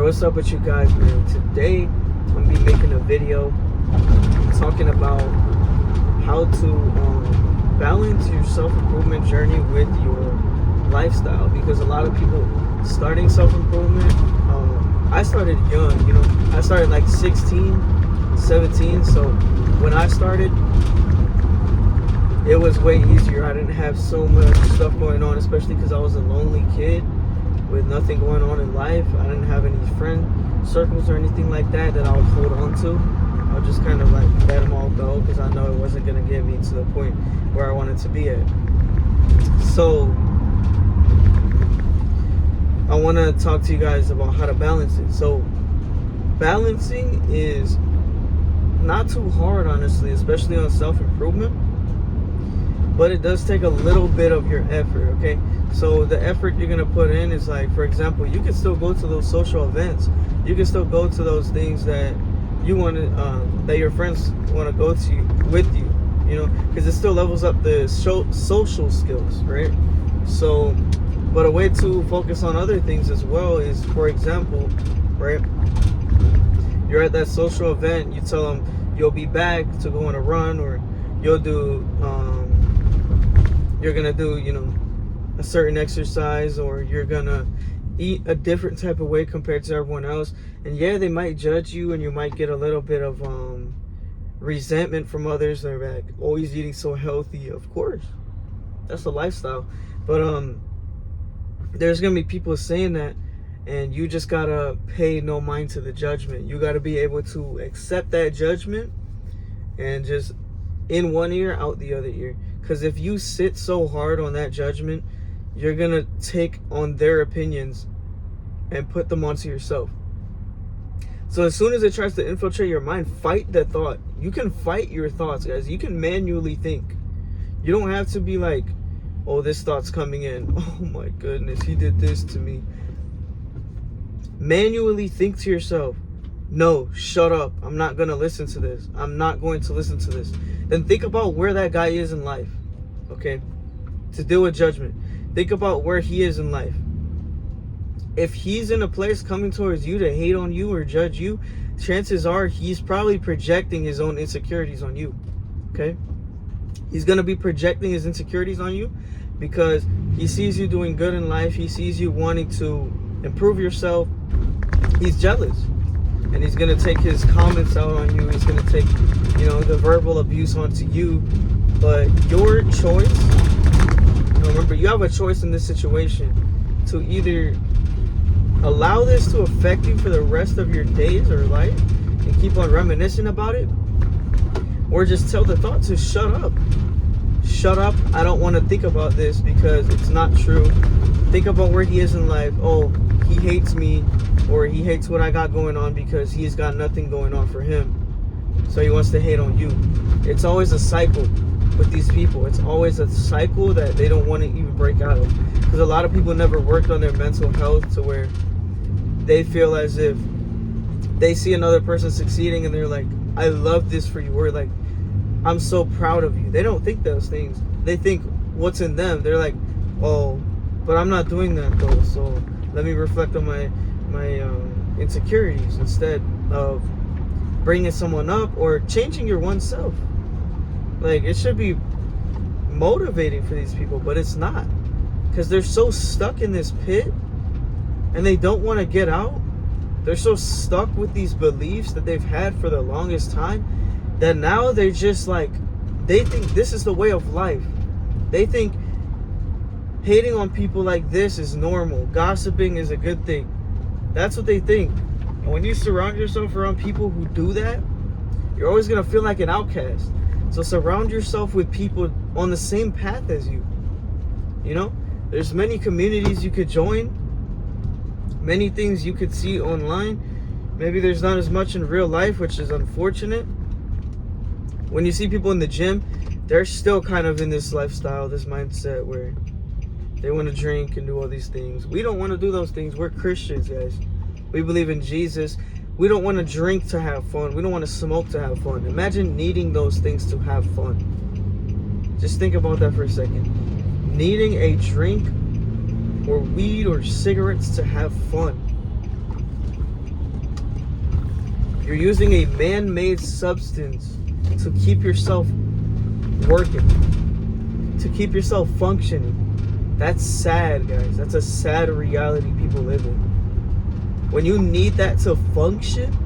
what's up with you guys, man? Today, I'm gonna be making a video talking about how to balance your self-improvement journey with your lifestyle. Because a lot of people starting self-improvement, I started young, I started like 16, 17. So when I started, it was way easier. I didn't have so much stuff going on, especially because I was a lonely kid with nothing going on in life. I didn't have any friend circles or anything like that I would hold on to. I would just kind of like let them all go because I know it wasn't going to get me to the point where I wanted to be at. So I want to talk to you guys about how to balance it. So balancing is not too hard, honestly, especially on self-improvement, but it does take a little bit of your effort, okay? So the effort you're gonna put in is like, for example, you can still go to those social events. You can still go to those things that you want to, that your friends want to go to with you, because it still levels up the social skills, right? So, but a way to focus on other things as well is, for example, right? You're at that social event, you tell them you'll be back to go on a run, or you'll do, you're gonna do, a certain exercise, or you're gonna eat a different type of way compared to everyone else. And yeah, they might judge you, and you might get a little bit of resentment from others. They're like, always eating so healthy. Of course, that's a lifestyle. But there's gonna be people saying that, and you just gotta pay no mind to the judgment. You gotta be able to accept that judgment and just in one ear, out the other ear. Because if you sit so hard on that judgment, you're gonna take on their opinions and put them onto yourself. So as soon as it tries to infiltrate your mind, fight that thought. You can fight your thoughts, guys. You can manually think. You don't have to be like, oh, this thought's coming in. Oh my goodness, he did this to me. Manually think to yourself, no, shut up. I'm not going to listen to this. I'm not going to listen to this. Then think about where that guy is in life, okay? To deal with judgment. Think about where he is in life. If he's in a place coming towards you to hate on you or judge you, chances are he's probably projecting his own insecurities on you, okay? He's going to be projecting his insecurities on you because he sees you doing good in life. He sees you wanting to improve yourself. He's jealous. And he's going to take his comments out on you. He's going to take, the verbal abuse onto you. But your choice, remember, you have a choice in this situation to either allow this to affect you for the rest of your days or life and keep on reminiscing about it, or just tell the thought to shut up. Shut up. I don't want to think about this because it's not true. Think about where he is in life. Oh, he hates me, or he hates what I got going on because he's got nothing going on for him. So he wants to hate on you. It's always a cycle with these people. It's always a cycle that they don't want to even break out of. Because a lot of people never worked on their mental health to where they feel as if they see another person succeeding and they're like, I love this for you. Or like, I'm so proud of you. They don't think those things. They think what's in them. They're like, oh, but I'm not doing that though. So let me reflect on my insecurities instead of bringing someone up or changing your one self. Like, it should be motivating for these people, but it's not, because they're so stuck in this pit and they don't want to get out. They're so stuck with these beliefs that they've had for the longest time that now they're just like, they think this is the way of life. They think hating on people like this is normal. Gossiping is a good thing. That's what they think. And when you surround yourself around people who do that, you're always going to feel like an outcast. So surround yourself with people on the same path as you. There's many communities you could join, many things you could see online. Maybe there's not as much in real life, which is unfortunate. When you see people in the gym, they're still kind of in this lifestyle, this mindset where they want to drink and do all these things. We don't want to do those things. We're Christians, guys. We believe in Jesus. We don't want to drink to have fun. We don't want to smoke to have fun. Imagine needing those things to have fun. Just think about that for a second. Needing a drink or weed or cigarettes to have fun. You're using a man-made substance to keep yourself working, to keep yourself functioning. That's sad, guys. That's a sad reality people live in. When you need that to function,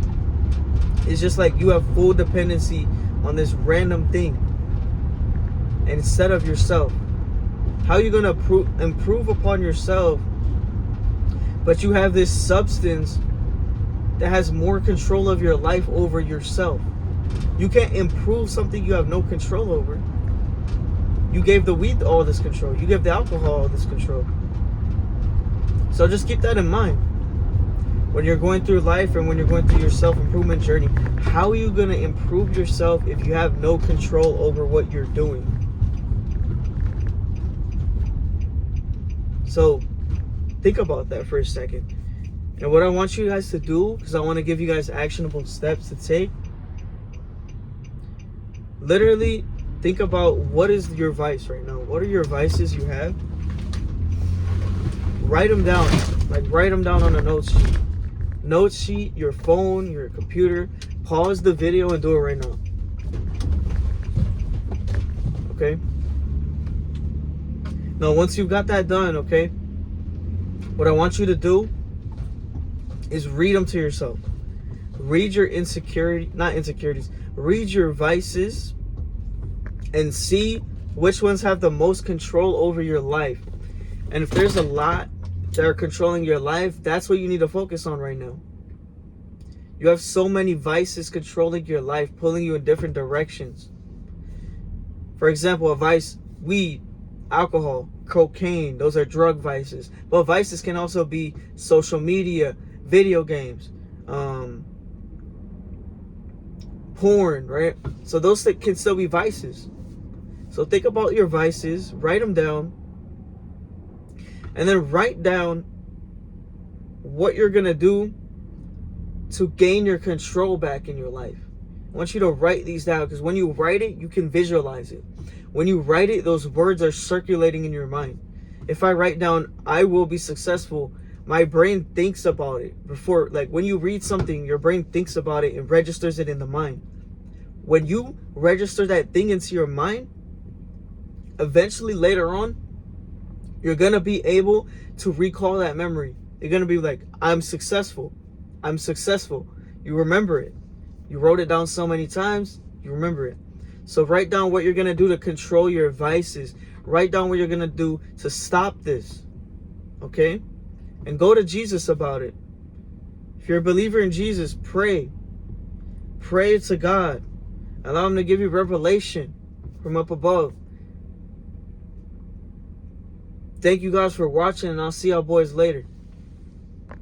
it's just like you have full dependency on this random thing instead of yourself. How are you going to improve upon yourself, but you have this substance that has more control of your life over yourself? You can't improve something you have no control over. You gave the weed all this control. You gave the alcohol all this control. So just keep that in mind. When you're going through life and when you're going through your self-improvement journey, how are you going to improve yourself if you have no control over what you're doing? So think about that for a second. And what I want you guys to do, because I want to give you guys actionable steps to take, literally think about what is your vice right now. What are your vices you have? Write them down. Like, write them down on a note sheet. Note sheet, your phone, your computer. Pause the video and do it right now. Okay? Now, once you've got that done, okay, what I want you to do is read them to yourself. Read your insecurities. Read your vices and see which ones have the most control over your life. And if there's a lot that are controlling your life, that's what you need to focus on right now. You have so many vices controlling your life, pulling you in different directions. For example, a vice, weed, alcohol, cocaine, those are drug vices. But vices can also be social media, video games, porn, right? So those can still be vices. So think about your vices, write them down, and then write down what you're going to do to gain your control back in your life. I want you to write these down, because when you write it, you can visualize it. When you write it, those words are circulating in your mind. If I write down, I will be successful, my brain thinks about it before. Like, when you read something, your brain thinks about it and registers it in the mind. When you register that thing into your mind, eventually later on, you're going to be able to recall that memory. You're going to be like, I'm successful. I'm successful. You remember it. You wrote it down so many times, you remember it. So write down what you're going to do to control your vices. Write down what you're going to do to stop this. Okay? And go to Jesus about it. If you're a believer in Jesus, pray. Pray to God. Allow Him to give you revelation from up above. Thank you guys for watching, and I'll see y'all boys later.